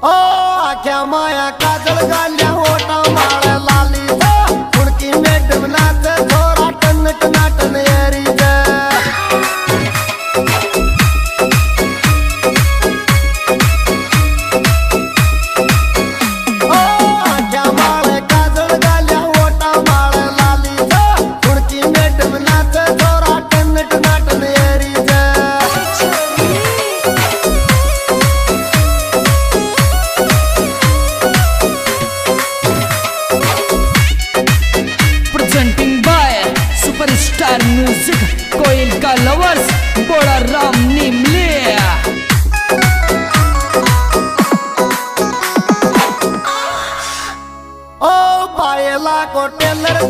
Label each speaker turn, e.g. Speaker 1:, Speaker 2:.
Speaker 1: ओ आख्या माया काजल गाल्या ओटा माळ लाली कुणकी मॅडम नाच थोरा टन टनाटन एरी
Speaker 2: स्टार म्यूजिक कोयल का लवर्स बड़ा राम निमले।
Speaker 1: ओ पायला को टेलर